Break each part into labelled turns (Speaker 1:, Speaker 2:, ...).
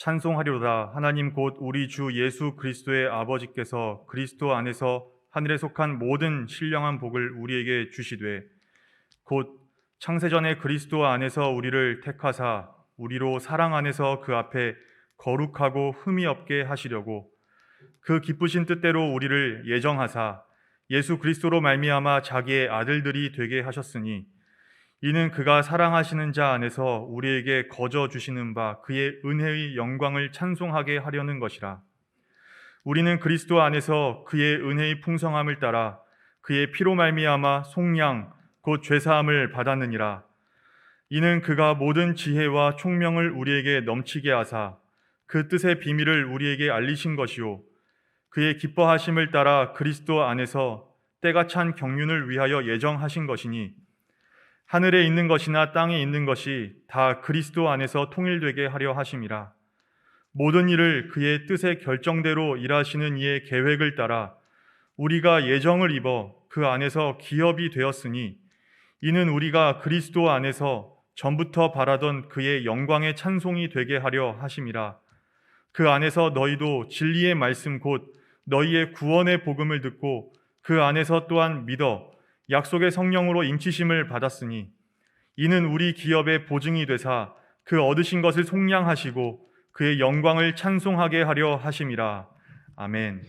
Speaker 1: 찬송하리로다. 하나님 곧 우리 주 예수 그리스도의 아버지께서 그리스도 안에서 하늘에 속한 모든 신령한 복을 우리에게 주시되 곧 창세전에 그리스도 안에서 우리를 택하사 우리로 사랑 안에서 그 앞에 거룩하고 흠이 없게 하시려고 그 기쁘신 뜻대로 우리를 예정하사 예수 그리스도로 말미암아 자기의 아들들이 되게 하셨으니 이는 그가 사랑하시는 자 안에서 우리에게 거저 주시는 바 그의 은혜의 영광을 찬송하게 하려는 것이라. 우리는 그리스도 안에서 그의 은혜의 풍성함을 따라 그의 피로 말미암아 속량 곧 죄사함을 받았느니라. 이는 그가 모든 지혜와 총명을 우리에게 넘치게 하사 그 뜻의 비밀을 우리에게 알리신 것이요 그의 기뻐하심을 따라 그리스도 안에서 때가 찬 경륜을 위하여 예정하신 것이니 하늘에 있는 것이나 땅에 있는 것이 다 그리스도 안에서 통일되게 하려 하심이라. 모든 일을 그의 뜻의 결정대로 일하시는 이의 계획을 따라 우리가 예정을 입어 그 안에서 기업이 되었으니 이는 우리가 그리스도 안에서 전부터 바라던 그의 영광의 찬송이 되게 하려 하심이라. 그 안에서 너희도 진리의 말씀 곧 너희의 구원의 복음을 듣고 그 안에서 또한 믿어 약속의 성령으로 인치심을 받았으니 이는 우리 기업의 보증이 되사 그 얻으신 것을 속량하시고 그의 영광을 찬송하게 하려 하심이라. 아멘.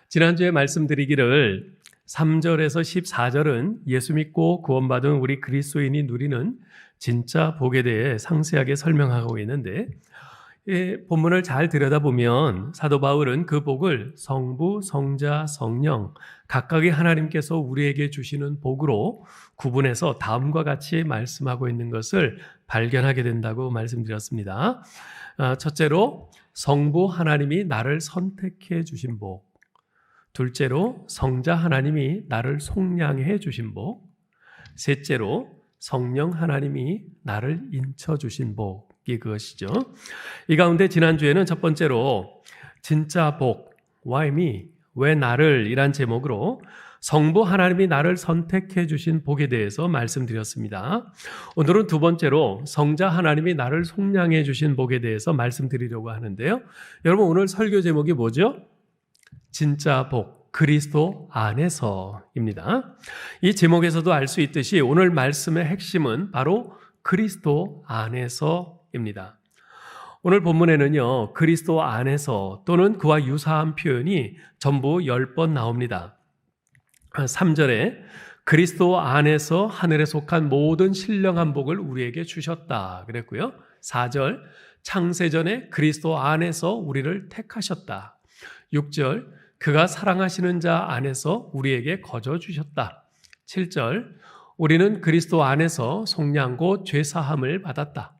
Speaker 2: 지난주에 말씀드리기를 3절에서 14절은 예수 믿고 구원받은 우리 그리스도인이 누리는 진짜 복에 대해 상세하게 설명하고 있는데 이 본문을 잘 들여다보면 사도 바울은 그 복을 성부, 성자, 성령 각각의 하나님께서 우리에게 주시는 복으로 구분해서 다음과 같이 말씀하고 있는 것을 발견하게 된다고 말씀드렸습니다. 첫째로 성부 하나님이 나를 선택해 주신 복, 둘째로 성자 하나님이 나를 속량해 주신 복, 셋째로 성령 하나님이 나를 인쳐 주신 복, 그것이죠. 이 가운데 지난주에는 첫 번째로 진짜 복, why me, 왜 나를 이란 제목으로 성부 하나님이 나를 선택해 주신 복에 대해서 말씀드렸습니다. 오늘은 두 번째로 성자 하나님이 나를 속량해 주신 복에 대해서 말씀드리려고 하는데요. 여러분 오늘 설교 제목이 뭐죠? 진짜 복, 그리스도 안에서입니다. 이 제목에서도 알 수 있듯이 오늘 말씀의 핵심은 바로 그리스도 안에서입니다. 오늘 본문에는요, 그리스도 안에서 또는 그와 유사한 표현이 전부 10번 나옵니다. 3절에 그리스도 안에서 하늘에 속한 모든 신령한 복을 우리에게 주셨다 그랬고요. 4절 창세전에 그리스도 안에서 우리를 택하셨다. 6절 그가 사랑하시는 자 안에서 우리에게 거저 주셨다. 7절 우리는 그리스도 안에서 속량 곧 죄사함을 받았다.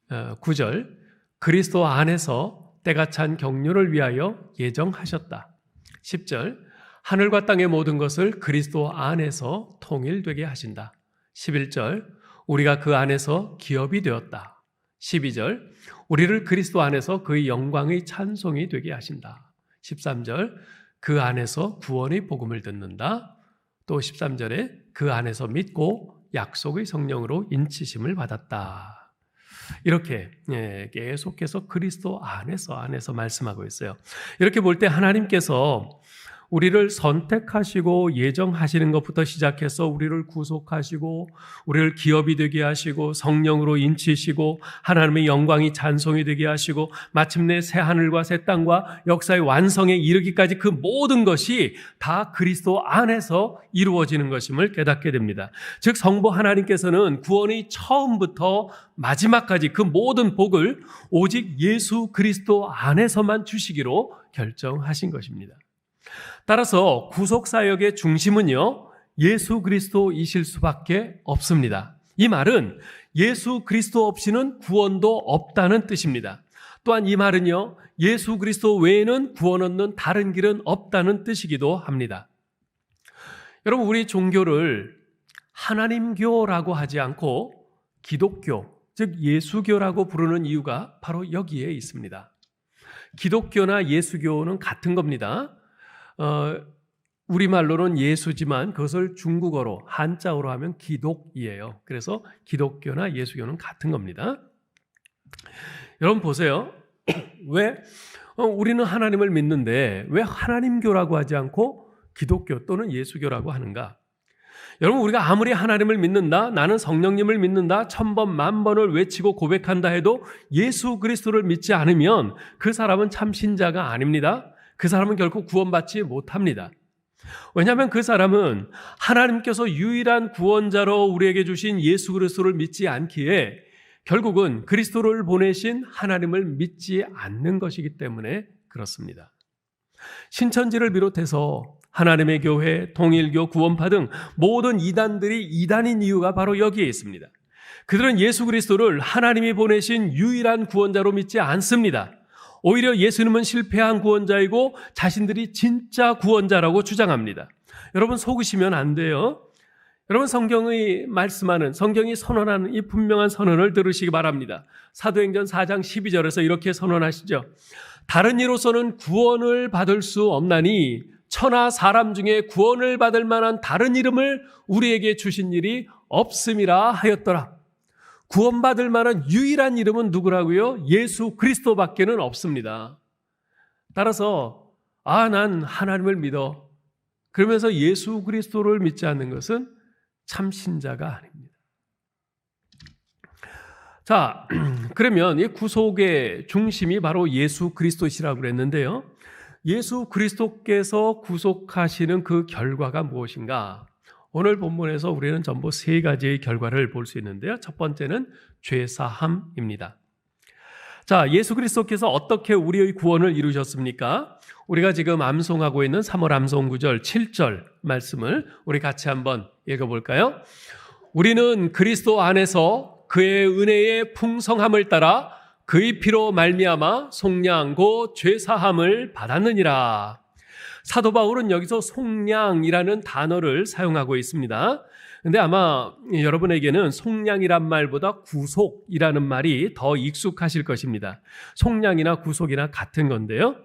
Speaker 2: 9절 그리스도 안에서 때가 찬 경륜을 위하여 예정하셨다. 10절 하늘과 땅의 모든 것을 그리스도 안에서 통일되게 하신다. 11절 우리가 그 안에서 기업이 되었다. 12절 우리를 그리스도 안에서 그의 영광의 찬송이 되게 하신다. 13절 그 안에서 구원의 복음을 듣는다. 또 13절에 그 안에서 믿고 약속의 성령으로 인치심을 받았다. 이렇게 계속해서 그리스도 안에서 말씀하고 있어요. 이렇게 볼 때 하나님께서 우리를 선택하시고 예정하시는 것부터 시작해서 우리를 구속하시고 우리를 기업이 되게 하시고 성령으로 인치시고 하나님의 영광이 찬송이 되게 하시고 마침내 새 하늘과 새 땅과 역사의 완성에 이르기까지 그 모든 것이 다 그리스도 안에서 이루어지는 것임을 깨닫게 됩니다. 즉 성부 하나님께서는 구원의 처음부터 마지막까지 그 모든 복을 오직 예수 그리스도 안에서만 주시기로 결정하신 것입니다. 따라서 구속사역의 중심은요, 예수 그리스도이실 수밖에 없습니다. 이 말은 예수 그리스도 없이는 구원도 없다는 뜻입니다. 또한 이 말은요, 예수 그리스도 외에는 구원 얻는 다른 길은 없다는 뜻이기도 합니다. 여러분, 우리 종교를 하나님교라고 하지 않고 기독교, 즉 예수교라고 부르는 이유가 바로 여기에 있습니다. 기독교나 예수교는 같은 겁니다. 우리말로는 예수지만 그것을 중국어로 한자어로 하면 기독이에요. 그래서 기독교나 예수교는 같은 겁니다. 여러분 보세요. 왜 우리는 하나님을 믿는데 왜 하나님교라고 하지 않고 기독교 또는 예수교라고 하는가? 여러분, 우리가 아무리 하나님을 믿는다, 나는 성령님을 믿는다, 1000번, 10,000번을 외치고 고백한다 해도 예수 그리스도를 믿지 않으면 그 사람은 참 신자가 아닙니다. 그 사람은 결코 구원받지 못합니다. 왜냐하면 그 사람은 하나님께서 유일한 구원자로 우리에게 주신 예수 그리스도를 믿지 않기에 결국은 그리스도를 보내신 하나님을 믿지 않는 것이기 때문에 그렇습니다. 신천지를 비롯해서 하나님의 교회, 통일교, 구원파 등 모든 이단들이 이단인 이유가 바로 여기에 있습니다. 그들은 예수 그리스도를 하나님이 보내신 유일한 구원자로 믿지 않습니다. 오히려 예수님은 실패한 구원자이고 자신들이 진짜 구원자라고 주장합니다. 여러분, 속으시면 안 돼요. 여러분, 성경이 말씀하는, 성경이 선언하는 이 분명한 선언을 들으시기 바랍니다. 사도행전 4장 12절에서 이렇게 선언하시죠. 다른 이로서는 구원을 받을 수 없나니 천하 사람 중에 구원을 받을 만한 다른 이름을 우리에게 주신 일이 없음이라 하였더라. 구원받을 만한 유일한 이름은 누구라고요? 예수 그리스도밖에는 없습니다. 따라서 난 하나님을 믿어. 그러면서 예수 그리스도를 믿지 않는 것은 참 신자가 아닙니다. 자, 그러면 이 구속의 중심이 바로 예수 그리스도시라고 그랬는데요. 예수 그리스도께서 구속하시는 그 결과가 무엇인가? 오늘 본문에서 우리는 전부 3가지의 결과를 볼 수 있는데요. 첫 번째는 죄사함입니다. 자, 예수 그리스도께서 어떻게 우리의 구원을 이루셨습니까? 우리가 지금 암송하고 있는 3월 암송 구절 7절 말씀을 우리 같이 한번 읽어볼까요? 우리는 그리스도 안에서 그의 은혜의 풍성함을 따라 그의 피로 말미암아 속량 곧 죄사함을 받았느니라. 사도 바울은 여기서 속량이라는 단어를 사용하고 있습니다. 근데 아마 여러분에게는 속량이란 말보다 구속이라는 말이 더 익숙하실 것입니다. 속량이나 구속이나 같은 건데요.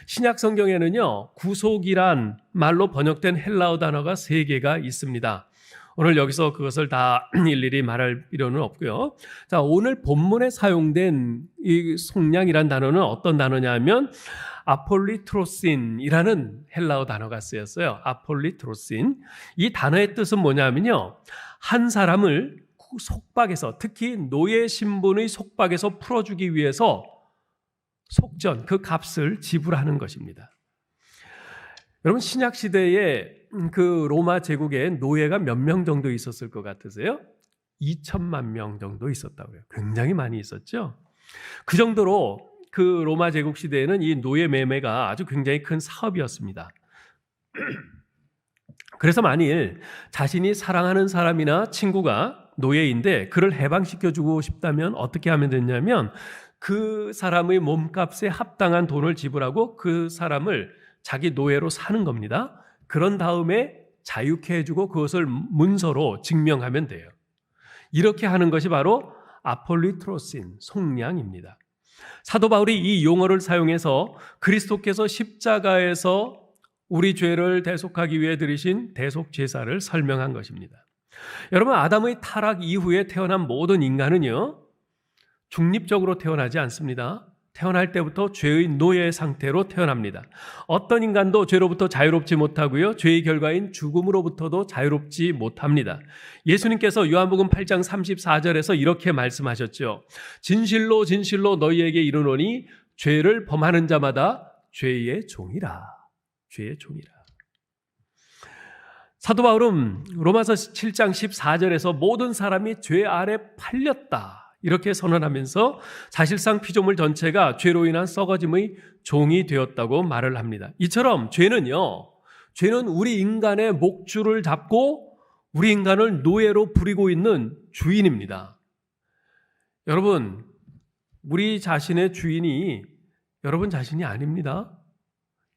Speaker 2: 신약 성경에는요, 구속이란 말로 번역된 헬라어 단어가 3개가 있습니다. 오늘 여기서 그것을 다 일일이 말할 필요는 없고요. 자, 오늘 본문에 사용된 이 속량이란 단어는 어떤 단어냐 하면 아폴리트로신이라는 헬라어 단어가 쓰였어요. 아폴리트로신. 이 단어의 뜻은 뭐냐면요, 한 사람을 속박에서, 특히 노예 신분의 속박에서 풀어주기 위해서 속전, 그 값을 지불하는 것입니다. 여러분, 신약 시대에 그 로마 제국에 노예가 몇 명 정도 있었을 것 같으세요? 2천만 명 정도 있었다고요. 굉장히 많이 있었죠. 그 정도로 그 로마 제국 시대에는 이 노예 매매가 아주 굉장히 큰 사업이었습니다. 그래서 만일 자신이 사랑하는 사람이나 친구가 노예인데 그를 해방시켜주고 싶다면 어떻게 하면 되냐면 그 사람의 몸값에 합당한 돈을 지불하고 그 사람을 자기 노예로 사는 겁니다. 그런 다음에 자유케 해주고 그것을 문서로 증명하면 돼요. 이렇게 하는 것이 바로 아폴리트로신, 속량입니다. 사도 바울이 이 용어를 사용해서 그리스도께서 십자가에서 우리 죄를 대속하기 위해 들이신 대속 제사를 설명한 것입니다. 여러분, 아담의 타락 이후에 태어난 모든 인간은요, 중립적으로 태어나지 않습니다. 태어날 때부터 죄의 노예 상태로 태어납니다. 어떤 인간도 죄로부터 자유롭지 못하고요, 죄의 결과인 죽음으로부터도 자유롭지 못합니다. 예수님께서 요한복음 8장 34절에서 이렇게 말씀하셨죠. 진실로 진실로 너희에게 이르노니 죄를 범하는 자마다 죄의 종이라. 죄의 종이라. 사도 바울은 로마서 7장 14절에서 모든 사람이 죄 아래 팔렸다, 이렇게 선언하면서 사실상 피조물 전체가 죄로 인한 썩어짐의 종이 되었다고 말을 합니다. 이처럼 죄는 우리 인간의 목줄을 잡고 우리 인간을 노예로 부리고 있는 주인입니다. 여러분, 우리 자신의 주인이 여러분 자신이 아닙니다.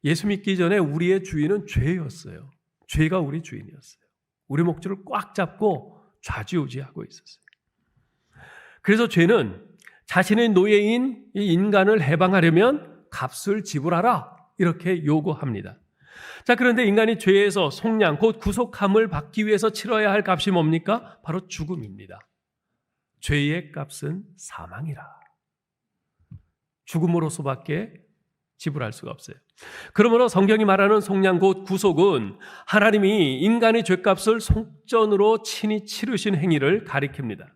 Speaker 2: 예수 믿기 전에 우리의 주인은 죄였어요. 죄가 우리 주인이었어요. 우리 목줄을 꽉 잡고 좌지우지하고 있었어요. 그래서 죄는 자신의 노예인 이 인간을 해방하려면 값을 지불하라, 이렇게 요구합니다. 자, 그런데 인간이 죄에서 속량, 곧 구속함을 받기 위해서 치러야 할 값이 뭡니까? 바로 죽음입니다. 죄의 값은 사망이라. 죽음으로서밖에 지불할 수가 없어요. 그러므로 성경이 말하는 속량 곧 구속은 하나님이 인간의 죄값을 속전으로 친히 치르신 행위를 가리킵니다.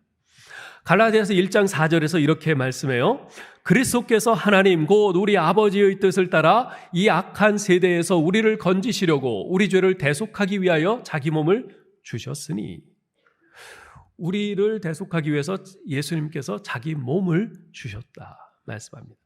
Speaker 2: 갈라디아서 1장 4절에서 이렇게 말씀해요. 그리스도께서 하나님 곧 우리 아버지의 뜻을 따라 이 악한 세대에서 우리를 건지시려고 우리 죄를 대속하기 위하여 자기 몸을 주셨으니, 우리를 대속하기 위해서 예수님께서 자기 몸을 주셨다 말씀합니다.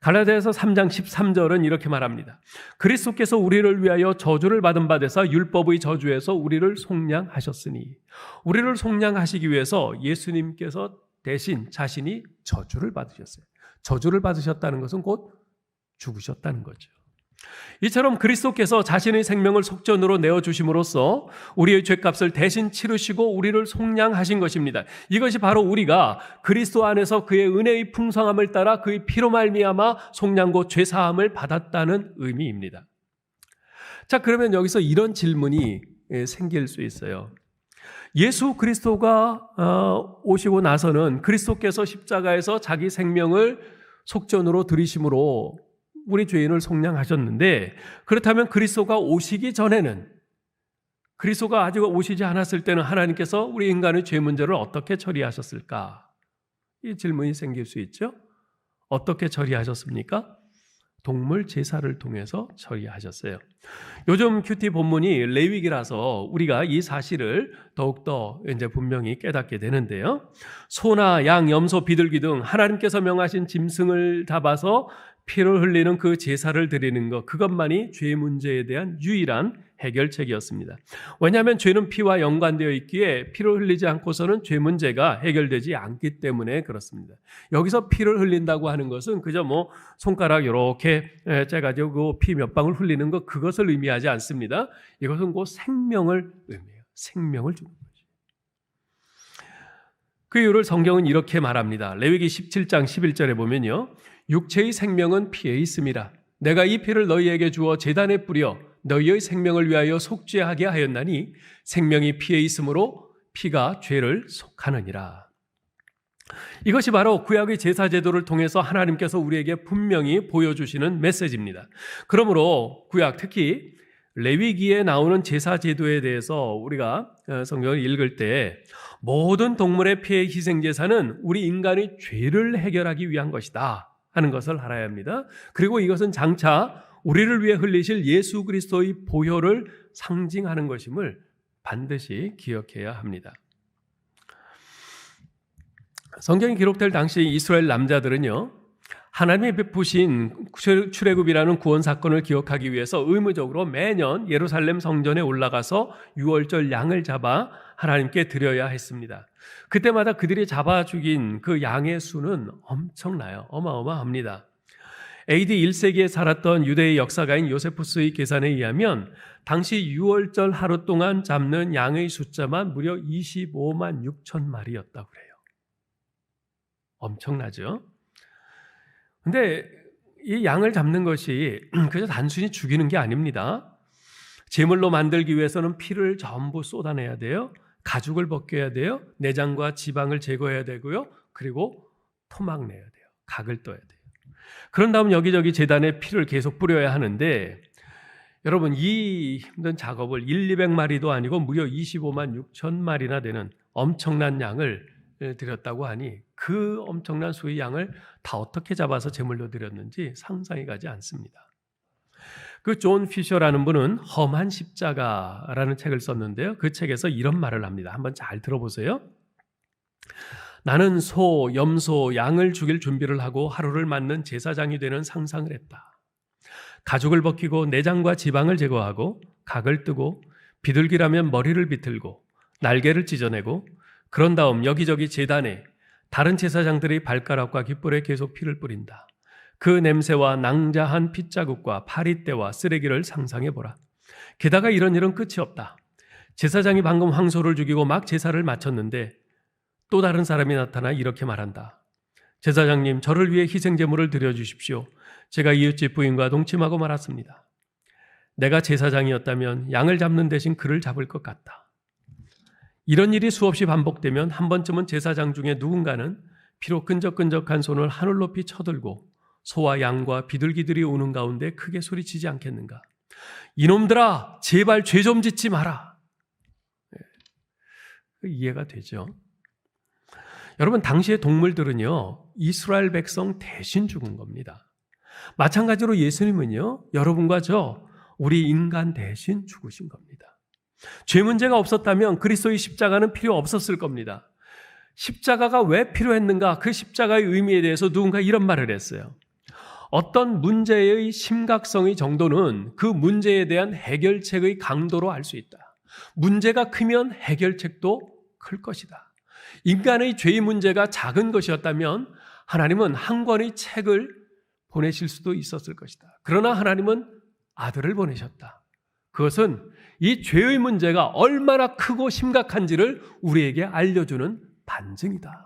Speaker 2: 갈라디아서 3장 13절은 이렇게 말합니다. 그리스도께서 우리를 위하여 저주를 받은 바 되사 율법의 저주에서 우리를 속량하셨으니, 우리를 속량하시기 위해서 예수님께서 대신 자신이 저주를 받으셨어요. 저주를 받으셨다는 것은 곧 죽으셨다는 거죠. 이처럼 그리스도께서 자신의 생명을 속전으로 내어주심으로써 우리의 죄값을 대신 치르시고 우리를 속량하신 것입니다. 이것이 바로 우리가 그리스도 안에서 그의 은혜의 풍성함을 따라 그의 피로 말미암아 속량고 죄사함을 받았다는 의미입니다. 자, 그러면 여기서 이런 질문이 생길 수 있어요. 예수 그리스도가 오시고 나서는 그리스도께서 십자가에서 자기 생명을 속전으로 들이심으로 우리 죄인을 속량하셨는데, 그렇다면 그리스도가 오시기 전에는, 그리스도가 아직 오시지 않았을 때는 하나님께서 우리 인간의 죄 문제를 어떻게 처리하셨을까? 이 질문이 생길 수 있죠. 어떻게 처리하셨습니까? 동물 제사를 통해서 처리하셨어요. 요즘 큐티 본문이 레위기라서 우리가 이 사실을 더욱더 이제 분명히 깨닫게 되는데요. 소나 양, 염소, 비둘기 등 하나님께서 명하신 짐승을 잡아서 피를 흘리는 그 제사를 드리는 것, 그것만이 죄 문제에 대한 유일한 해결책이었습니다. 왜냐하면 죄는 피와 연관되어 있기에 피를 흘리지 않고서는 죄 문제가 해결되지 않기 때문에 그렇습니다. 여기서 피를 흘린다고 하는 것은 그저 손가락 이렇게 째가지고 피 몇 방울 흘리는 것, 그것을 의미하지 않습니다. 이것은 곧 생명을 의미해요. 생명을 주는 거죠. 그 이유를 성경은 이렇게 말합니다. 레위기 17장 11절에 보면요, 육체의 생명은 피에 있음이라. 내가 이 피를 너희에게 주어 제단에 뿌려 너희의 생명을 위하여 속죄하게 하였나니 생명이 피에 있으므로 피가 죄를 속하느니라. 이것이 바로 구약의 제사 제도를 통해서 하나님께서 우리에게 분명히 보여주시는 메시지입니다. 그러므로 구약, 특히 레위기에 나오는 제사 제도에 대해서 우리가 성경을 읽을 때 모든 동물의 피의 희생 제사는 우리 인간의 죄를 해결하기 위한 것이다 하는 것을 알아야 합니다. 그리고 이것은 장차 우리를 위해 흘리실 예수 그리스도의 보혈을 상징하는 것임을 반드시 기억해야 합니다. 성경이 기록될 당시 이스라엘 남자들은요, 하나님이 베푸신 출애굽이라는 구원 사건을 기억하기 위해서 의무적으로 매년 예루살렘 성전에 올라가서 유월절 양을 잡아 하나님께 드려야 했습니다. 그때마다 그들이 잡아 죽인 그 양의 수는 엄청나요. 어마어마합니다. AD 1세기에 살았던 유대의 역사가인 요세푸스의 계산에 의하면 당시 유월절 하루 동안 잡는 양의 숫자만 무려 25만 6천 마리였다고 그래요. 엄청나죠? 근데 이 양을 잡는 것이 그저 단순히 죽이는 게 아닙니다. 제물로 만들기 위해서는 피를 전부 쏟아내야 돼요. 가죽을 벗겨야 돼요. 내장과 지방을 제거해야 되고요. 그리고 토막 내야 돼요. 각을 떠야 돼요. 그런 다음 여기저기 제단에 피를 계속 뿌려야 하는데, 여러분 이 힘든 작업을 200마리도 아니고 무려 25만 6천 마리나 되는 엄청난 양을 드렸다고 하니 그 엄청난 수의 양을 다 어떻게 잡아서 제물로 드렸는지 상상이 가지 않습니다. 그 존 피셔라는 분은 험한 십자가라는 책을 썼는데요. 그 책에서 이런 말을 합니다. 한번 잘 들어보세요. 나는 소, 염소, 양을 죽일 준비를 하고 하루를 맞는 제사장이 되는 상상을 했다. 가죽을 벗기고 내장과 지방을 제거하고 각을 뜨고 비둘기라면 머리를 비틀고 날개를 찢어내고 그런 다음 여기저기 제단에 다른 제사장들의 발가락과 깃불에 계속 피를 뿌린다. 그 냄새와 낭자한 핏자국과 파리떼와 쓰레기를 상상해보라. 게다가 이런 일은 끝이 없다. 제사장이 방금 황소를 죽이고 막 제사를 마쳤는데 또 다른 사람이 나타나 이렇게 말한다. 제사장님, 저를 위해 희생제물을 드려주십시오. 제가 이웃집 부인과 동침하고 말았습니다. 내가 제사장이었다면 양을 잡는 대신 그를 잡을 것 같다. 이런 일이 수없이 반복되면 한 번쯤은 제사장 중에 누군가는 피로 끈적끈적한 손을 하늘 높이 쳐들고 소와 양과 비둘기들이 오는 가운데 크게 소리치지 않겠는가? 이놈들아, 제발 죄 좀 짓지 마라. 이해가 되죠? 여러분, 당시의 동물들은요, 이스라엘 백성 대신 죽은 겁니다. 마찬가지로 예수님은요, 여러분과 우리 인간 대신 죽으신 겁니다. 죄 문제가 없었다면 그리스도의 십자가는 필요 없었을 겁니다. 십자가가 왜 필요했는가? 그 십자가의 의미에 대해서 누군가 이런 말을 했어요. 어떤 문제의 심각성의 정도는 그 문제에 대한 해결책의 강도로 알 수 있다. 문제가 크면 해결책도 클 것이다. 인간의 죄의 문제가 작은 것이었다면 하나님은 한 권의 책을 보내실 수도 있었을 것이다. 그러나 하나님은 아들을 보내셨다. 그것은 이 죄의 문제가 얼마나 크고 심각한지를 우리에게 알려주는 반증이다.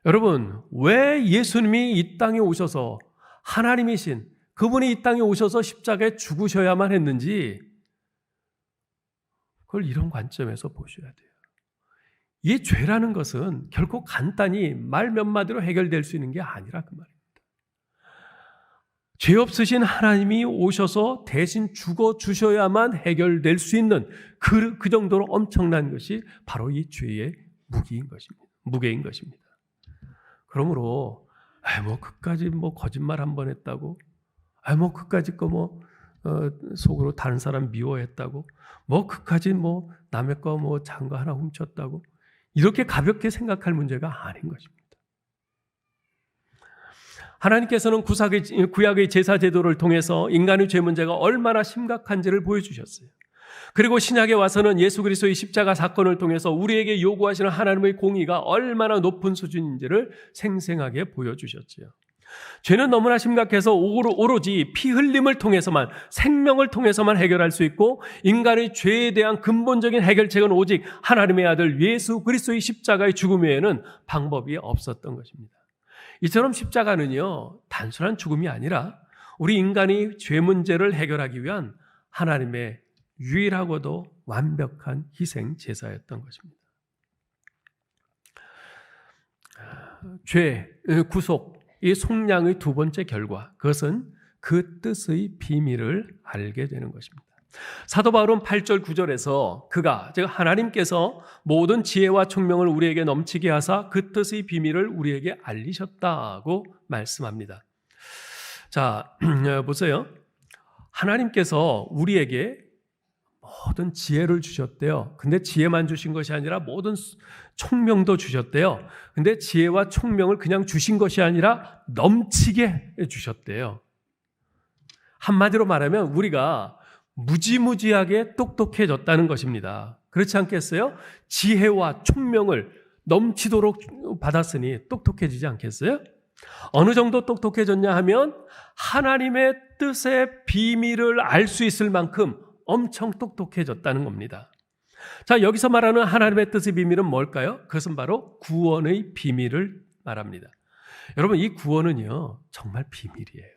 Speaker 2: 여러분, 왜 예수님이 이 땅에 오셔서 하나님이신 그분이 이 땅에 오셔서 십자가에 죽으셔야만 했는지 그걸 이런 관점에서 보셔야 돼요. 이 죄라는 것은 결코 간단히 말 몇 마디로 해결될 수 있는 게 아니라 그 말입니다. 죄 없으신 하나님이 오셔서 대신 죽어 주셔야만 해결될 수 있는 그 정도로 엄청난 것이 바로 이 죄의 무게인 것입니다. 그러므로 그까지 거짓말 한 번 했다고, 그까지 속으로 다른 사람 미워했다고, 그까지 남의 거 잔 거 하나 훔쳤다고 이렇게 가볍게 생각할 문제가 아닌 것입니다. 하나님께서는 구약의 제사 제도를 통해서 인간의 죄 문제가 얼마나 심각한지를 보여주셨어요. 그리고 신약에 와서는 예수 그리스도의 십자가 사건을 통해서 우리에게 요구하시는 하나님의 공의가 얼마나 높은 수준인지를 생생하게 보여주셨지요. 죄는 너무나 심각해서 오로지 피 흘림을 통해서만, 생명을 통해서만 해결할 수 있고, 인간의 죄에 대한 근본적인 해결책은 오직 하나님의 아들 예수 그리스도의 십자가의 죽음 외에는 방법이 없었던 것입니다. 이처럼 십자가는요, 단순한 죽음이 아니라 우리 인간이 죄 문제를 해결하기 위한 하나님의 유일하고도 완벽한 희생 제사였던 것입니다. 죄, 구속, 이 속량의 두 번째 결과, 그것은 그 뜻의 비밀을 알게 되는 것입니다. 사도 바울은 8절 9절에서 즉 하나님께서 모든 지혜와 총명을 우리에게 넘치게 하사 그 뜻의 비밀을 우리에게 알리셨다고 말씀합니다. 자, 보세요. 하나님께서 우리에게 모든 지혜를 주셨대요. 근데 지혜만 주신 것이 아니라 모든 총명도 주셨대요. 근데 지혜와 총명을 그냥 주신 것이 아니라 넘치게 주셨대요. 한마디로 말하면 우리가 무지무지하게 똑똑해졌다는 것입니다. 그렇지 않겠어요? 지혜와 총명을 넘치도록 받았으니 똑똑해지지 않겠어요? 어느 정도 똑똑해졌냐 하면 하나님의 뜻의 비밀을 알 수 있을 만큼 엄청 똑똑해졌다는 겁니다. 자, 여기서 말하는 하나님의 뜻의 비밀은 뭘까요? 그것은 바로 구원의 비밀을 말합니다. 여러분, 이 구원은요, 정말 비밀이에요.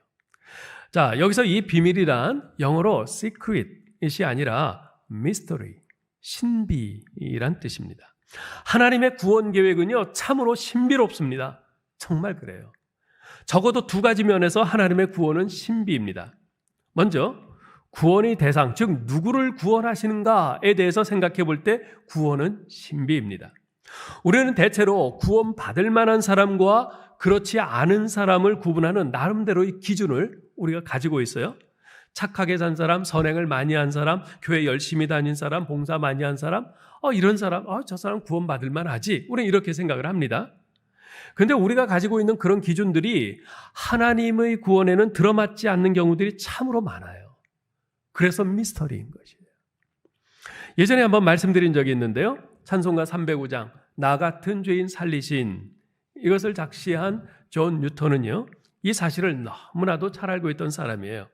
Speaker 2: 자, 여기서 이 비밀이란 영어로 secret이 아니라 mystery, 신비란 뜻입니다. 하나님의 구원 계획은요, 참으로 신비롭습니다. 정말 그래요. 적어도 두 가지 면에서 하나님의 구원은 신비입니다. 먼저 구원의 대상, 즉 누구를 구원하시는가에 대해서 생각해 볼 때 구원은 신비입니다. 우리는 대체로 구원받을 만한 사람과 그렇지 않은 사람을 구분하는 나름대로의 기준을 우리가 가지고 있어요. 착하게 산 사람, 선행을 많이 한 사람, 교회 열심히 다닌 사람, 봉사 많이 한 사람, 이런 사람, 저 사람 구원받을 만하지. 우리는 이렇게 생각을 합니다. 그런데 우리가 가지고 있는 그런 기준들이 하나님의 구원에는 들어맞지 않는 경우들이 참으로 많아요. 그래서 미스터리인 것이에요. 예전에 한번 말씀드린 적이 있는데요. 찬송가 305장, 나 같은 죄인 살리신, 이것을 작시한 존 뉴턴은요, 이 사실을 너무나도 잘 알고 있던 사람이에요.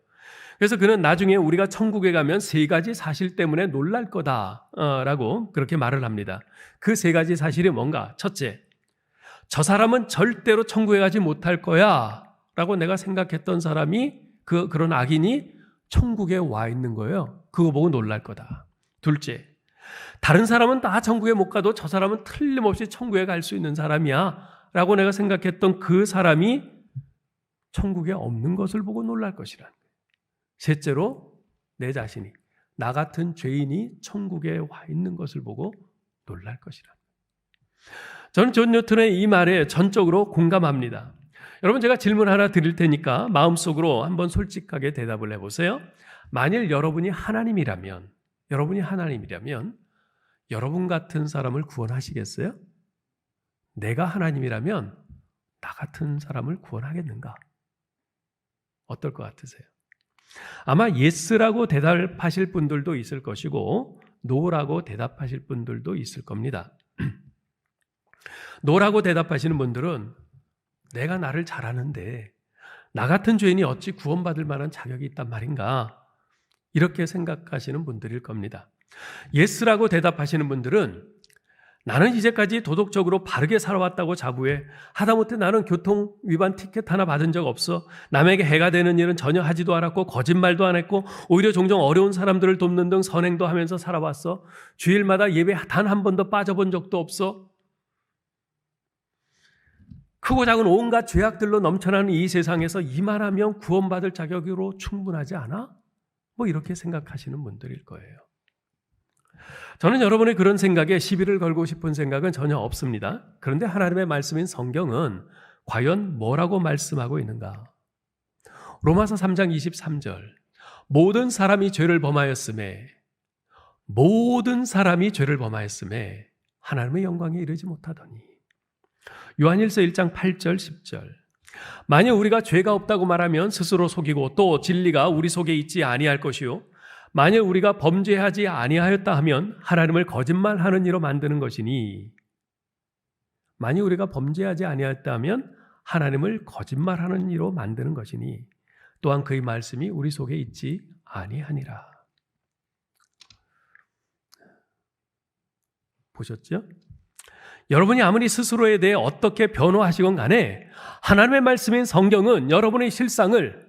Speaker 2: 그래서 그는 나중에 우리가 천국에 가면 세 가지 사실 때문에 놀랄 거다라고 그렇게 말을 합니다. 그 세 가지 사실이 뭔가? 첫째, 저 사람은 절대로 천국에 가지 못할 거야 라고 내가 생각했던 사람이, 그런 악인이 천국에 와 있는 거예요. 그거 보고 놀랄 거다. 둘째, 다른 사람은 다 천국에 못 가도 저 사람은 틀림없이 천국에 갈 수 있는 사람이야 라고 내가 생각했던 그 사람이 천국에 없는 것을 보고 놀랄 것이라는 거예요. 셋째로 내 자신이, 나 같은 죄인이 천국에 와 있는 것을 보고 놀랄 것이라는 거예요. 저는 존 뉴턴의 이 말에 전적으로 공감합니다. 여러분, 제가 질문 하나 드릴 테니까 마음속으로 한번 솔직하게 대답을 해보세요. 만일 여러분이 하나님이라면 여러분 같은 사람을 구원하시겠어요? 내가 하나님이라면 나 같은 사람을 구원하겠는가? 어떨 것 같으세요? 아마 예스라고 대답하실 분들도 있을 것이고 노라고 대답하실 분들도 있을 겁니다. 노라고 대답하시는 분들은 내가 나를 잘 아는데 나 같은 죄인이 어찌 구원받을 만한 자격이 있단 말인가? 이렇게 생각하시는 분들일 겁니다. 예스라고 대답하시는 분들은 나는 이제까지 도덕적으로 바르게 살아왔다고 자부해. 하다못해 나는 교통 위반 티켓 하나 받은 적 없어. 남에게 해가 되는 일은 전혀 하지도 않았고 거짓말도 안 했고 오히려 종종 어려운 사람들을 돕는 등 선행도 하면서 살아왔어. 주일마다 예배 단 한 번도 빠져본 적도 없어. 크고 작은 온갖 죄악들로 넘쳐나는 이 세상에서 이만하면 구원받을 자격으로 충분하지 않아? 뭐 이렇게 생각하시는 분들일 거예요. 저는 여러분의 그런 생각에 시비를 걸고 싶은 생각은 전혀 없습니다. 그런데 하나님의 말씀인 성경은 과연 뭐라고 말씀하고 있는가? 로마서 3장 23절 모든 사람이 죄를 범하였음에 하나님의 영광에 이르지 못하더니 요한일서 1장 8절 10절 만약 우리가 죄가 없다고 말하면 스스로 속이고 또 진리가 우리 속에 있지 아니할 것이요 만약 우리가 범죄하지 아니하였다 하면 하나님을 거짓말하는 이로 만드는 것이니 만약 우리가 범죄하지 아니하였다 하면 하나님을 거짓말하는 이로 만드는 것이니 또한 그의 말씀이 우리 속에 있지 아니하니라. 보셨죠? 여러분이 아무리 스스로에 대해 어떻게 변호하시건 간에 하나님의 말씀인 성경은 여러분의 실상을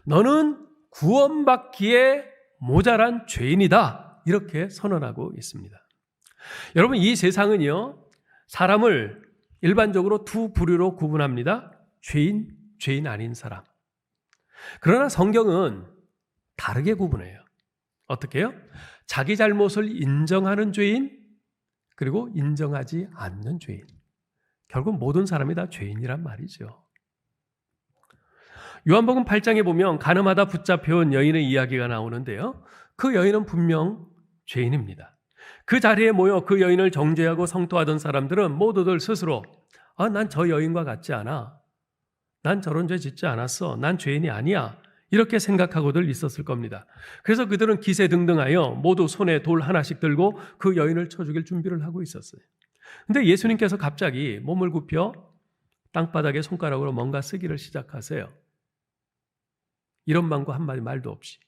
Speaker 2: 너는 구원받기에 모자란 죄인이다 이렇게 선언하고 있습니다. 여러분, 이 세상은요 사람을 일반적으로 두 부류로 구분합니다. 죄인, 죄인 아닌 사람. 그러나 성경은 다르게 구분해요. 어떻게 해요? 자기 잘못을 인정하는 죄인 그리고 인정하지 않는 죄인. 결국 모든 사람이 다 죄인이란 말이죠. 요한복음 8장에 보면 가늠하다 붙잡혀온 여인의 이야기가 나오는데요. 그 여인은 분명 죄인입니다. 그 자리에 모여 그 여인을 정죄하고 성토하던 사람들은 모두들 스스로 난 저 여인과 같지 않아. 난 저런 죄 짓지 않았어. 난 죄인이 아니야. 이렇게 생각하고들 있었을 겁니다. 그래서 그들은 기세등등하여 모두 손에 돌 하나씩 들고 그 여인을 쳐 죽일 준비를 하고 있었어요. 근데 예수님께서 갑자기 몸을 굽혀 땅바닥에 손가락으로 뭔가 쓰기를 시작하세요. 이런 방구 한마디 말도 없이.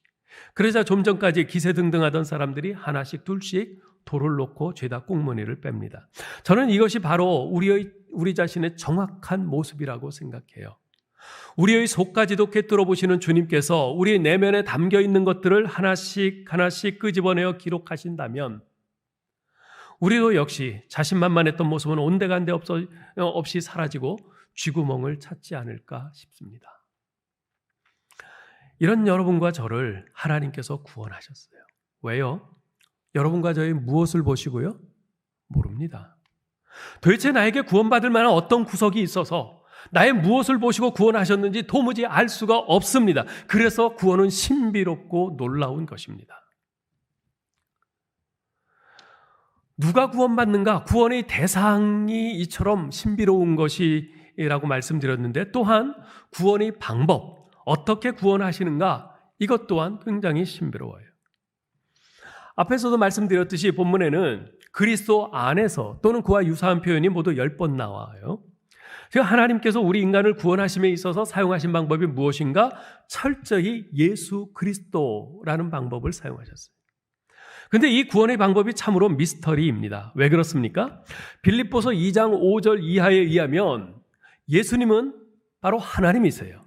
Speaker 2: 그러자 좀 전까지 기세등등하던 사람들이 하나씩 둘씩 돌을 놓고 죄다 꽁무니를 뺍니다. 저는 이것이 바로 우리 자신의 정확한 모습이라고 생각해요. 우리의 속까지도 꿰뚫어 보시는 주님께서 우리 내면에 담겨 있는 것들을 하나씩 하나씩 끄집어내어 기록하신다면 우리도 역시 자신만만했던 모습은 온데간데 없이 사라지고 쥐구멍을 찾지 않을까 싶습니다. 이런 여러분과 저를 하나님께서 구원하셨어요. 왜요? 여러분과 저의 무엇을 보시고요? 모릅니다. 도대체 나에게 구원받을 만한 어떤 구석이 있어서 나의 무엇을 보시고 구원하셨는지 도무지 알 수가 없습니다. 그래서 구원은 신비롭고 놀라운 것입니다. 누가 구원받는가? 구원의 대상이 이처럼 신비로운 것이라고 말씀드렸는데 또한 구원의 방법, 어떻게 구원하시는가? 이것 또한 굉장히 신비로워요. 앞에서도 말씀드렸듯이 본문에는 그리스도 안에서 또는 그와 유사한 표현이 모두 10번 나와요. 즉 하나님께서 우리 인간을 구원하심에 있어서 사용하신 방법이 무엇인가? 철저히 예수 그리스도라는 방법을 사용하셨어요. 근데 이 구원의 방법이 참으로 미스터리입니다. 왜 그렇습니까? 빌립보서 2장 5절 이하에 의하면 예수님은 바로 하나님이세요.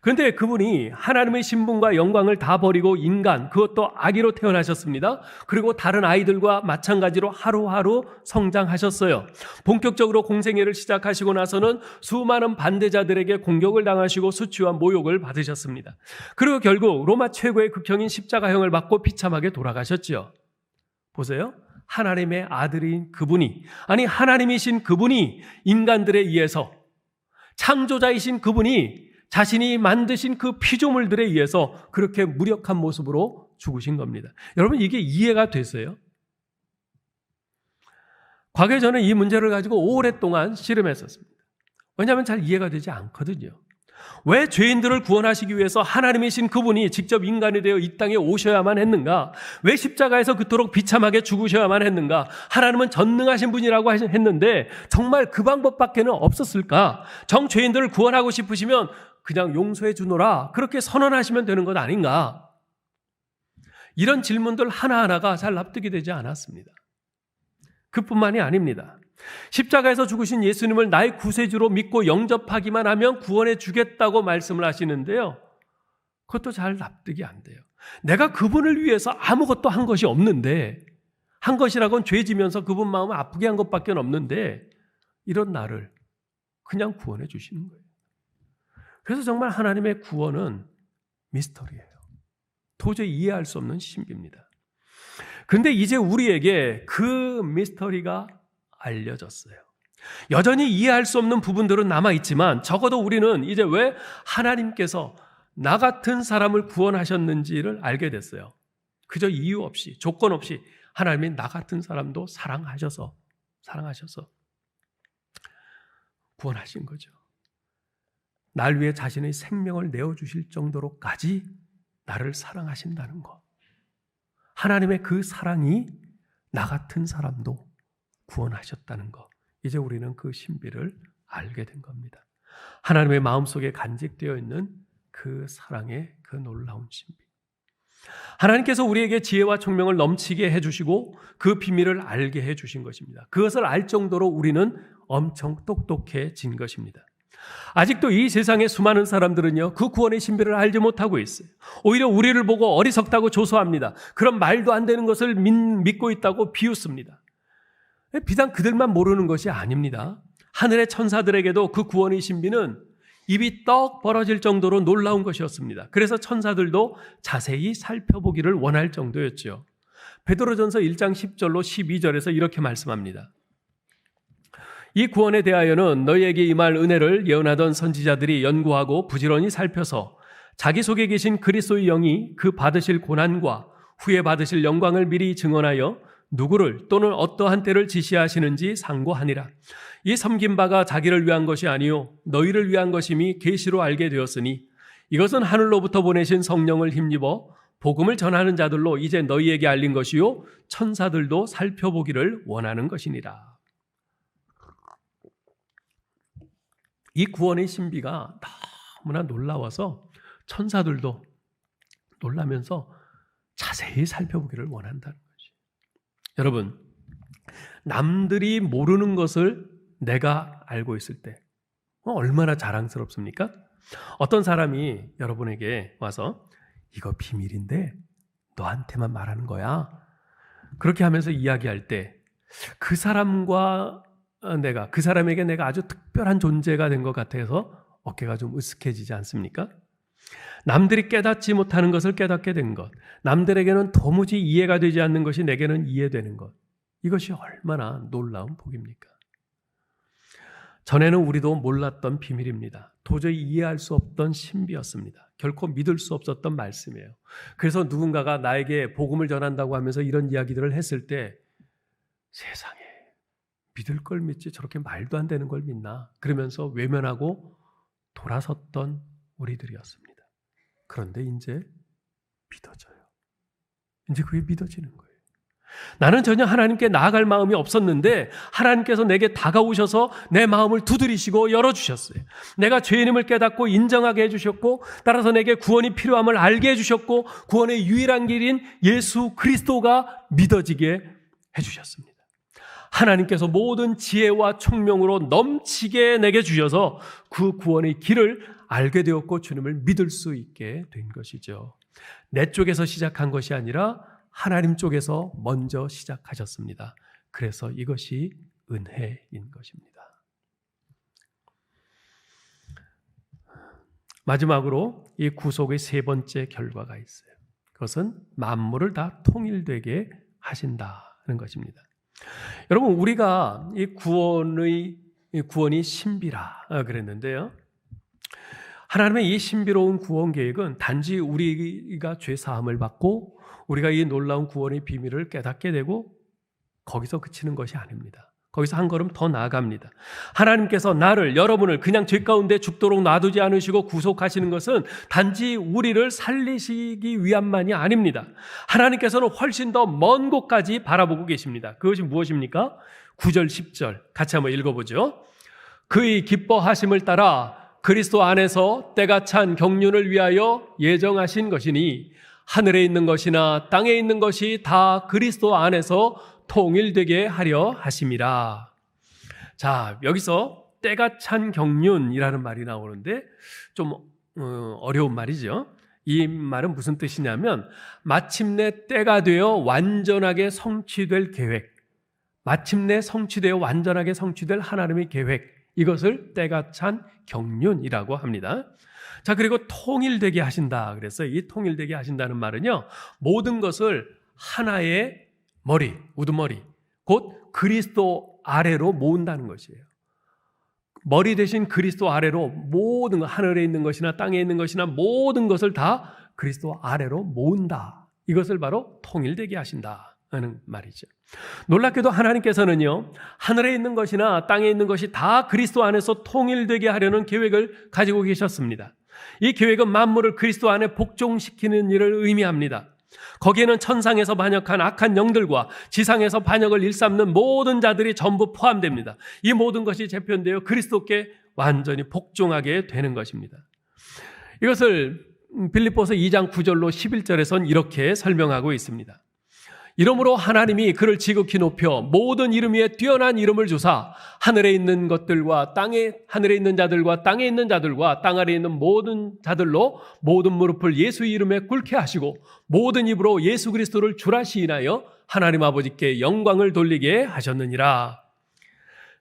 Speaker 2: 그런데 그분이 하나님의 신분과 영광을 다 버리고 인간, 그것도 아기로 태어나셨습니다. 그리고 다른 아이들과 마찬가지로 하루하루 성장하셨어요. 본격적으로 공생애를 시작하시고 나서는 수많은 반대자들에게 공격을 당하시고 수치와 모욕을 받으셨습니다. 그리고 결국 로마 최고의 극형인 십자가형을 받고 비참하게 돌아가셨죠. 보세요. 하나님의 아들인 그분이, 아니 하나님이신 그분이 인간들에 의해서, 창조자이신 그분이 자신이 만드신 그 피조물들에 의해서 그렇게 무력한 모습으로 죽으신 겁니다. 여러분, 이게 이해가 되세요? 과거에 저는 이 문제를 가지고 오랫동안 씨름했었습니다. 왜냐하면 잘 이해가 되지 않거든요. 왜 죄인들을 구원하시기 위해서 하나님이신 그분이 직접 인간이 되어 이 땅에 오셔야만 했는가? 왜 십자가에서 그토록 비참하게 죽으셔야만 했는가? 하나님은 전능하신 분이라고 했는데 정말 그 방법밖에는 없었을까? 정 죄인들을 구원하고 싶으시면 그냥 용서해 주노라, 그렇게 선언하시면 되는 것 아닌가? 이런 질문들 하나하나가 잘 납득이 되지 않았습니다. 그뿐만이 아닙니다. 십자가에서 죽으신 예수님을 나의 구세주로 믿고 영접하기만 하면 구원해 주겠다고 말씀을 하시는데요, 그것도 잘 납득이 안 돼요. 내가 그분을 위해서 아무것도 한 것이 없는데, 한 것이라고는 죄 지면서 그분 마음을 아프게 한 것밖에 없는데 이런 나를 그냥 구원해 주시는 거예요. 그래서 정말 하나님의 구원은 미스터리예요. 도저히 이해할 수 없는 신비입니다. 그런데 이제 우리에게 그 미스터리가 알려졌어요. 여전히 이해할 수 없는 부분들은 남아있지만 적어도 우리는 이제 왜 하나님께서 나 같은 사람을 구원하셨는지를 알게 됐어요. 그저 이유 없이, 조건 없이 하나님이 나 같은 사람도 사랑하셔서 구원하신 거죠. 날 위해 자신의 생명을 내어주실 정도로까지 나를 사랑하신다는 것. 하나님의 그 사랑이 나 같은 사람도 구원하셨다는 것. 이제 우리는 그 신비를 알게 된 겁니다. 하나님의 마음속에 간직되어 있는 그 사랑의 그 놀라운 신비. 하나님께서 우리에게 지혜와 총명을 넘치게 해주시고 그 비밀을 알게 해주신 것입니다. 그것을 알 정도로 우리는 엄청 똑똑해진 것입니다. 아직도 이 세상의 수많은 사람들은요, 그 구원의 신비를 알지 못하고 있어요. 오히려 우리를 보고 어리석다고 조소합니다. 그런 말도 안 되는 것을 믿고 있다고 비웃습니다. 비단 그들만 모르는 것이 아닙니다. 하늘의 천사들에게도 그 구원의 신비는 입이 떡 벌어질 정도로 놀라운 것이었습니다. 그래서 천사들도 자세히 살펴보기를 원할 정도였죠. 베드로전서 1장 10절로 12절에서 이렇게 말씀합니다. 이 구원에 대하여는 너희에게 임할 은혜를 예언하던 선지자들이 연구하고 부지런히 살펴서 자기 속에 계신 그리스도의 영이 그 받으실 고난과 후에 받으실 영광을 미리 증언하여 누구를 또는 어떠한 때를 지시하시는지 상고하니라. 이 섬긴 바가 자기를 위한 것이 아니요 너희를 위한 것임이 계시로 알게 되었으니 이것은 하늘로부터 보내신 성령을 힘입어 복음을 전하는 자들로 이제 너희에게 알린 것이요 천사들도 살펴보기를 원하는 것이니라. 이 구원의 신비가 너무나 놀라워서 천사들도 놀라면서 자세히 살펴보기를 원한다는 거죠. 여러분, 남들이 모르는 것을 내가 알고 있을 때 얼마나 자랑스럽습니까? 어떤 사람이 여러분에게 와서 이거 비밀인데 너한테만 말하는 거야, 그렇게 하면서 이야기할 때 그 사람에게 내가 아주 특별한 존재가 된 것 같아서 어깨가 좀 으쓱해지지 않습니까? 남들이 깨닫지 못하는 것을 깨닫게 된 것, 남들에게는 도무지 이해가 되지 않는 것이 내게는 이해되는 것, 이것이 얼마나 놀라운 복입니까? 전에는 우리도 몰랐던 비밀입니다. 도저히 이해할 수 없던 신비였습니다. 결코 믿을 수 없었던 말씀이에요. 그래서 누군가가 나에게 복음을 전한다고 하면서 이런 이야기들을 했을 때 세상에 믿을 걸 믿지 저렇게 말도 안 되는 걸 믿나? 그러면서 외면하고 돌아섰던 우리들이었습니다. 그런데 이제 믿어져요. 이제 그게 믿어지는 거예요. 나는 전혀 하나님께 나아갈 마음이 없었는데 하나님께서 내게 다가오셔서 내 마음을 두드리시고 열어주셨어요. 내가 죄인임을 깨닫고 인정하게 해주셨고, 따라서 내게 구원이 필요함을 알게 해주셨고, 구원의 유일한 길인 예수 그리스도가 믿어지게 해주셨습니다. 하나님께서 모든 지혜와 총명으로 넘치게 내게 주셔서 그 구원의 길을 알게 되었고 주님을 믿을 수 있게 된 것이죠. 내 쪽에서 시작한 것이 아니라 하나님 쪽에서 먼저 시작하셨습니다. 그래서 이것이 은혜인 것입니다. 마지막으로 이 구속의 세 번째 결과가 있어요. 그것은 만물을 다 통일되게 하신다는 것입니다. 여러분, 우리가 이 구원이 신비라 그랬는데요. 하나님의 이 신비로운 구원 계획은 단지 우리가 죄 사함을 받고 우리가 이 놀라운 구원의 비밀을 깨닫게 되고 거기서 그치는 것이 아닙니다. 거기서 한 걸음 더 나아갑니다. 하나님께서 여러분을 그냥 죄 가운데 죽도록 놔두지 않으시고 구속하시는 것은 단지 우리를 살리시기 위함만이 아닙니다. 하나님께서는 훨씬 더 먼 곳까지 바라보고 계십니다. 그것이 무엇입니까? 9절, 10절 같이 한번 읽어보죠. 그의 기뻐하심을 따라 그리스도 안에서 때가 찬 경륜을 위하여 예정하신 것이니 하늘에 있는 것이나 땅에 있는 것이 다 그리스도 안에서 통일되게 하려 하심이라. 자, 여기서 때가 찬 경륜이라는 말이 나오는데 좀 어려운 말이죠. 이 말은 무슨 뜻이냐면 마침내 때가 되어 완전하게 성취될 계획, 마침내 성취되어 완전하게 성취될 하나님의 계획, 이것을 때가 찬 경륜이라고 합니다. 자, 그리고 통일되게 하신다 그랬어요. 이 통일되게 하신다는 말은요, 모든 것을 하나의 머리, 우두머리, 곧 그리스도 아래로 모은다는 것이에요. 머리 대신 그리스도 아래로 모든 것, 하늘에 있는 것이나 땅에 있는 것이나 모든 것을 다 그리스도 아래로 모은다. 이것을 바로 통일되게 하신다 하는 말이죠. 놀랍게도 하나님께서는요, 하늘에 있는 것이나 땅에 있는 것이 다 그리스도 안에서 통일되게 하려는 계획을 가지고 계셨습니다. 이 계획은 만물을 그리스도 안에 복종시키는 일을 의미합니다. 거기에는 천상에서 반역한 악한 영들과 지상에서 반역을 일삼는 모든 자들이 전부 포함됩니다. 이 모든 것이 재편되어 그리스도께 완전히 복종하게 되는 것입니다. 이것을 빌립보서 2장 9절로 11절에선 이렇게 설명하고 있습니다. 이러므로 하나님이 그를 지극히 높여 모든 이름 위에 뛰어난 이름을 주사 하늘에 있는 것들과 하늘에 있는 자들과 땅에 있는 자들과 땅 아래에 있는 모든 자들로 모든 무릎을 예수 이름에 꿇게 하시고 모든 입으로 예수 그리스도를 주라 시인하여 하나님 아버지께 영광을 돌리게 하셨느니라.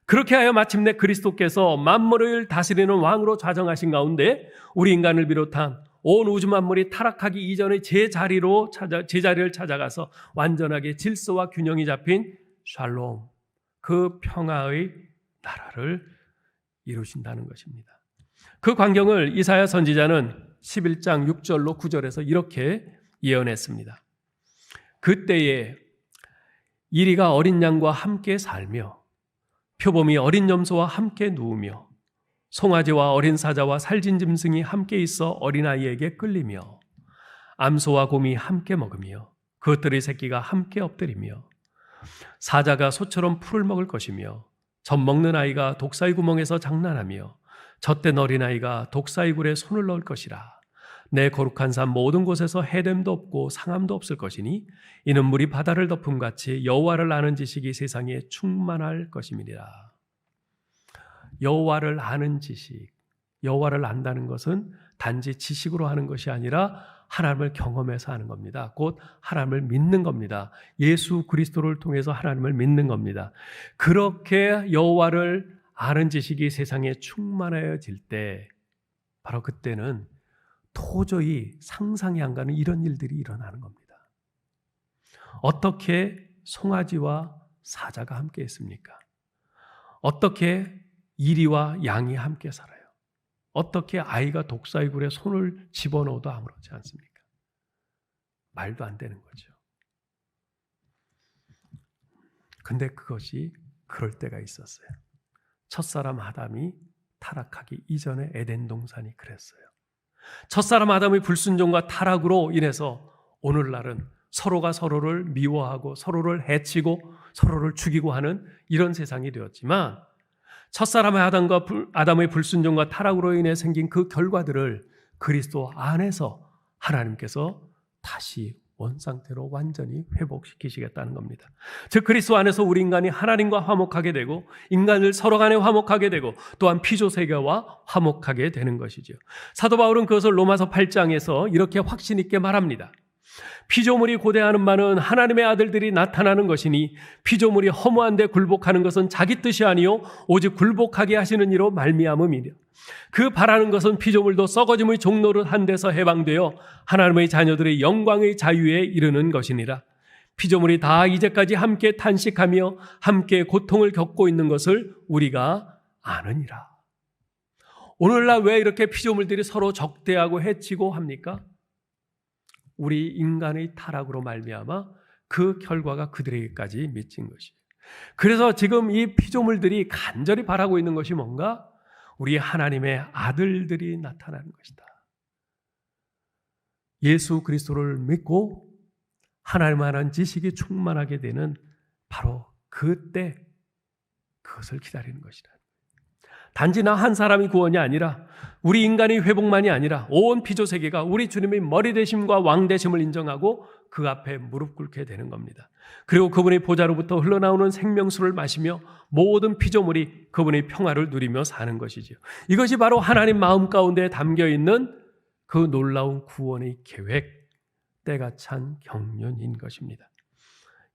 Speaker 2: 그렇게 하여 마침내 그리스도께서 만물을 다스리는 왕으로 좌정하신 가운데 우리 인간을 비롯한 온 우주 만물이 타락하기 이전의 제자리를 찾아가서 완전하게 질서와 균형이 잡힌 샬롬, 그 평화의 나라를 이루신다는 것입니다. 그 광경을 이사야 선지자는 11장 6절로 9절에서 이렇게 예언했습니다. 그때에 이리가 어린 양과 함께 살며 표범이 어린 염소와 함께 누우며 송아지와 어린 사자와 살진 짐승이 함께 있어 어린아이에게 끌리며 암소와 곰이 함께 먹으며 그것들의 새끼가 함께 엎드리며 사자가 소처럼 풀을 먹을 것이며 젖 먹는 아이가 독사의 구멍에서 장난하며 젖된 어린아이가 독사의 굴에 손을 넣을 것이라. 내 거룩한 산 모든 곳에서 해됨도 없고 상함도 없을 것이니 이는 물이 바다를 덮음같이 여호와를 아는 지식이 세상에 충만할 것임이니라. 여호와를 아는 지식, 여호와를 안다는 것은 단지 지식으로 하는 것이 아니라 하나님을 경험해서 하는 겁니다. 곧 하나님을 믿는 겁니다. 예수 그리스도를 통해서 하나님을 믿는 겁니다. 그렇게 여호와를 아는 지식이 세상에 충만해질 때 바로 그때는 도저히 상상이 안 가는 이런 일들이 일어나는 겁니다. 어떻게 송아지와 사자가 함께 있습니까? 어떻게 이리와 양이 함께 살아요? 어떻게 아이가 독사의 굴에 손을 집어넣어도 아무렇지 않습니까? 말도 안 되는 거죠. 근데 그것이 그럴 때가 있었어요. 첫사람 아담이 타락하기 이전에 에덴 동산이 그랬어요. 첫사람 아담의 불순종과 타락으로 인해서 오늘날은 서로가 서로를 미워하고 서로를 해치고 서로를 죽이고 하는 이런 세상이 되었지만 첫사람의 아담의 불순종과 타락으로 인해 생긴 그 결과들을 그리스도 안에서 하나님께서 다시 원상태로 완전히 회복시키시겠다는 겁니다. 즉 그리스도 안에서 우리 인간이 하나님과 화목하게 되고 인간을 서로 간에 화목하게 되고 또한 피조세계와 화목하게 되는 것이죠. 사도 바울은 그것을 로마서 8장에서 이렇게 확신 있게 말합니다. 피조물이 고대하는 바는 하나님의 아들들이 나타나는 것이니 피조물이 허무한 데 굴복하는 것은 자기 뜻이 아니요 오직 굴복하게 하시는 이로 말미암음이라. 그 바라는 것은 피조물도 썩어짐의 종노릇 한 데서 해방되어 하나님의 자녀들의 영광의 자유에 이르는 것이니라. 피조물이 다 이제까지 함께 탄식하며 함께 고통을 겪고 있는 것을 우리가 아느니라. 오늘날 왜 이렇게 피조물들이 서로 적대하고 해치고 합니까? 우리 인간의 타락으로 말미암아 그 결과가 그들에게까지 미친 것이에요. 그래서 지금 이 피조물들이 간절히 바라고 있는 것이 뭔가? 우리 하나님의 아들들이 나타나는 것이다. 예수 그리스도를 믿고 하나님에 관한 지식이 충만하게 되는 바로 그때 그것을 기다리는 것이다. 단지 나 한 사람이 구원이 아니라 우리 인간의 회복만이 아니라 온 피조세계가 우리 주님의 머리 되심과 왕 되심을 인정하고 그 앞에 무릎 꿇게 되는 겁니다. 그리고 그분의 보좌로부터 흘러나오는 생명수를 마시며 모든 피조물이 그분의 평화를 누리며 사는 것이죠. 이것이 바로 하나님 마음 가운데 담겨있는 그 놀라운 구원의 계획, 때가 찬 경륜인 것입니다.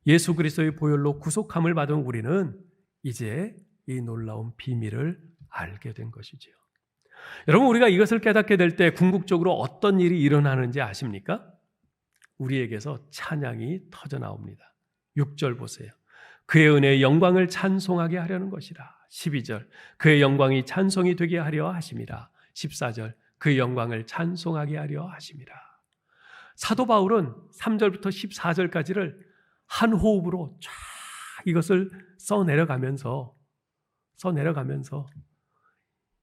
Speaker 2: 예수 그리스도의 보혈로 구속함을 받은 우리는 이제 이 놀라운 비밀을 알게 된 것이지요. 여러분, 우리가 이것을 깨닫게 될 때 궁극적으로 어떤 일이 일어나는지 아십니까? 우리에게서 찬양이 터져 나옵니다. 6절 보세요. 그의 은혜의 영광을 찬송하게 하려는 것이라. 12절 그의 영광이 찬송이 되게 하려 하심이라. 14절 그의 영광을 찬송하게 하려 하심이라. 사도 바울은 3절부터 14절까지를 한 호흡으로 쫙 이것을 써내려가면서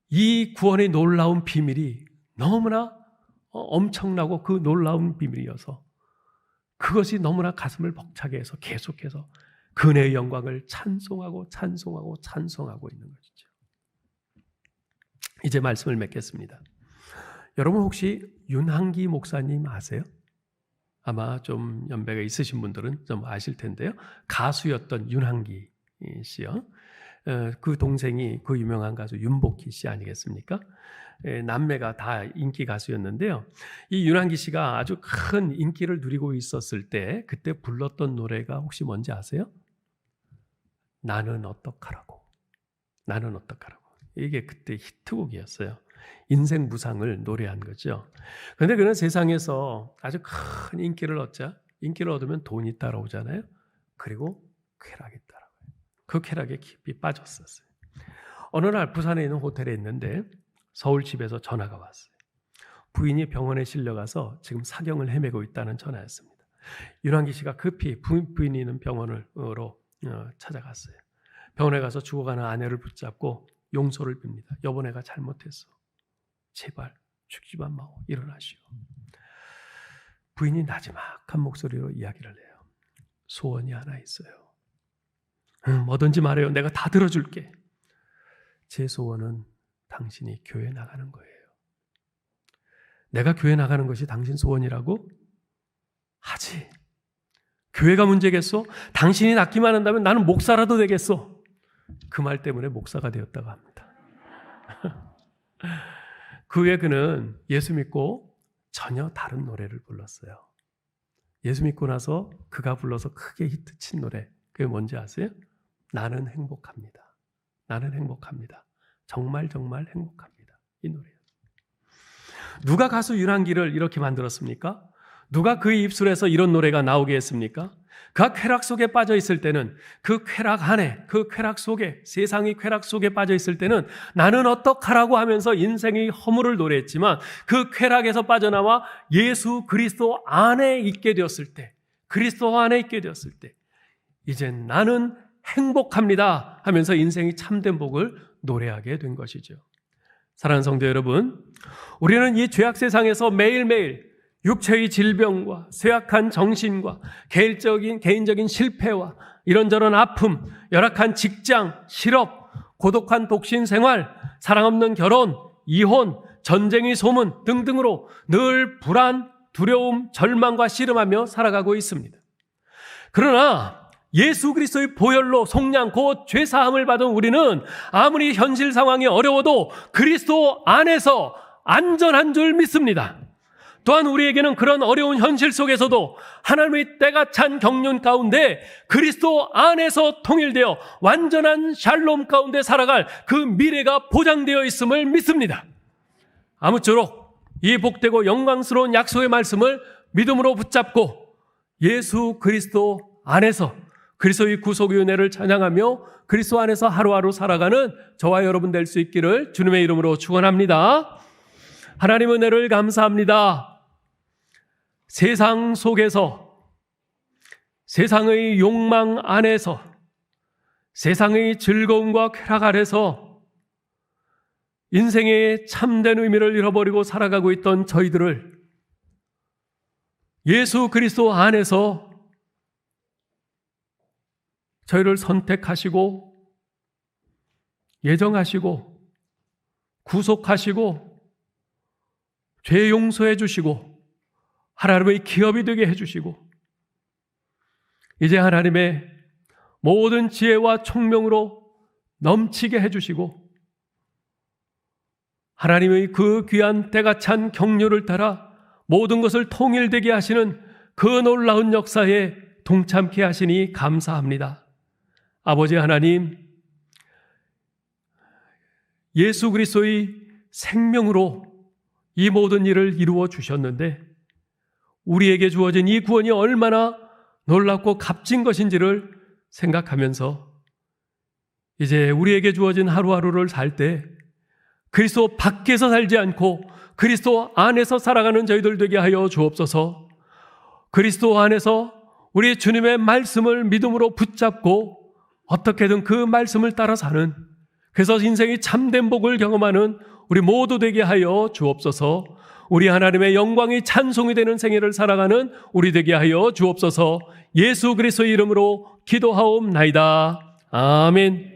Speaker 2: 이 구원의 놀라운 비밀이 너무나 엄청나고 그 놀라운 비밀이어서 그것이 너무나 가슴을 벅차게 해서 계속해서 그네의 영광을 찬송하고 있는 것이죠. 이제 말씀을 맺겠습니다. 여러분 혹시 윤한기 목사님 아세요? 아마 좀 연배가 있으신 분들은 좀 아실 텐데요. 가수였던 윤한기 씨요. 그 동생이 그 유명한 가수 윤복희 씨 아니겠습니까? 남매가 다 인기 가수였는데요. 이 윤한기 씨가 아주 큰 인기를 누리고 있었을 때 그때 불렀던 노래가 혹시 뭔지 아세요? 나는 어떡하라고. 이게 그때 히트곡이었어요. 인생 무상을 노래한 거죠. 그런데 그는 세상에서 아주 큰 인기를 얻으면 돈이 따라오잖아요. 그리고 쾌락이 따라와요. 그 쾌락에 깊이 빠졌었어요. 어느 날 부산에 있는 호텔에 있는데 서울 집에서 전화가 왔어요. 부인이 병원에 실려가서 지금 사경을 헤매고 있다는 전화였습니다. 윤한기 씨가 급히 부인이 있는 병원으로 찾아갔어요. 병원에 가서 죽어가는 아내를 붙잡고 용서를 빕니다. 여보, 내가 잘못했어. 제발 죽지만 마오. 일어나시오. 부인이 나지막한 목소리로 이야기를 해요. 소원이 하나 있어요. 뭐든지 말해요. 내가 다 들어줄게. 제 소원은 당신이 교회 나가는 거예요. 내가 교회 나가는 것이 당신 소원이라고? 하지. 교회가 문제겠어? 당신이 낫기만 한다면 나는 목사라도 되겠어. 그 말 때문에 목사가 되었다고 합니다. 그 후에 그는 예수 믿고 전혀 다른 노래를 불렀어요. 예수 믿고 나서 그가 불러서 크게 히트친 노래, 그게 뭔지 아세요? 나는 행복합니다. 정말 행복합니다. 이 노래예요. 누가 가수 윤한기를 이렇게 만들었습니까? 누가 그의 입술에서 이런 노래가 나오게 했습니까? 그가 쾌락 속에 빠져 있을 때는, 그 쾌락 안에, 그 쾌락 속에, 세상의 쾌락 속에 빠져 있을 때는 나는 어떡하라고 하면서 인생의 허물을 노래했지만, 그 쾌락에서 빠져나와 예수 그리스도 안에 있게 되었을 때, 이제 나는 행복합니다 하면서 인생이 참된 복을 노래하게 된 것이죠. 사랑하는 성도 여러분, 우리는 이 죄악 세상에서 매일매일 육체의 질병과 쇠약한 정신과 개인적인 실패와 이런저런 아픔, 열악한 직장, 실업, 고독한 독신 생활, 사랑 없는 결혼, 이혼, 전쟁의 소문 등등으로 늘 불안, 두려움, 절망과 씨름하며 살아가고 있습니다. 그러나 예수 그리스도의 보혈로 속량 곧 죄사함을 받은 우리는 아무리 현실 상황이 어려워도 그리스도 안에서 안전한 줄 믿습니다. 또한 우리에게는 그런 어려운 현실 속에서도 하나님의 때가 찬 경륜 가운데 그리스도 안에서 통일되어 완전한 샬롬 가운데 살아갈 그 미래가 보장되어 있음을 믿습니다. 아무쪼록 이 복되고 영광스러운 약속의 말씀을 믿음으로 붙잡고 예수 그리스도 안에서 그리스도의 구속의 은혜를 찬양하며 그리스도 안에서 하루하루 살아가는 저와 여러분 될 수 있기를 주님의 이름으로 축원합니다. 하나님 은혜를 감사합니다. 세상 속에서, 세상의 욕망 안에서, 세상의 즐거움과 쾌락 아래서 인생의 참된 의미를 잃어버리고 살아가고 있던 저희들을 예수 그리스도 안에서 저희를 선택하시고 예정하시고 구속하시고 죄 용서해 주시고 하나님의 기업이 되게 해주시고 이제 하나님의 모든 지혜와 총명으로 넘치게 해주시고 하나님의 그 귀한 때가 찬 경륜을 따라 모든 것을 통일되게 하시는 그 놀라운 역사에 동참케 하시니 감사합니다. 아버지 하나님, 예수 그리스도의 생명으로 이 모든 일을 이루어 주셨는데 우리에게 주어진 이 구원이 얼마나 놀랍고 값진 것인지를 생각하면서 이제 우리에게 주어진 하루하루를 살 때 그리스도 밖에서 살지 않고 그리스도 안에서 살아가는 저희들 되게 하여 주옵소서. 그리스도 안에서 우리 주님의 말씀을 믿음으로 붙잡고 어떻게든 그 말씀을 따라 사는, 그래서 인생이 참된 복을 경험하는 우리 모두 되게 하여 주옵소서. 우리 하나님의 영광이 찬송이 되는 생애를 살아가는 우리 되게 하여 주옵소서. 예수 그리스도의 이름으로 기도하옵나이다. 아멘.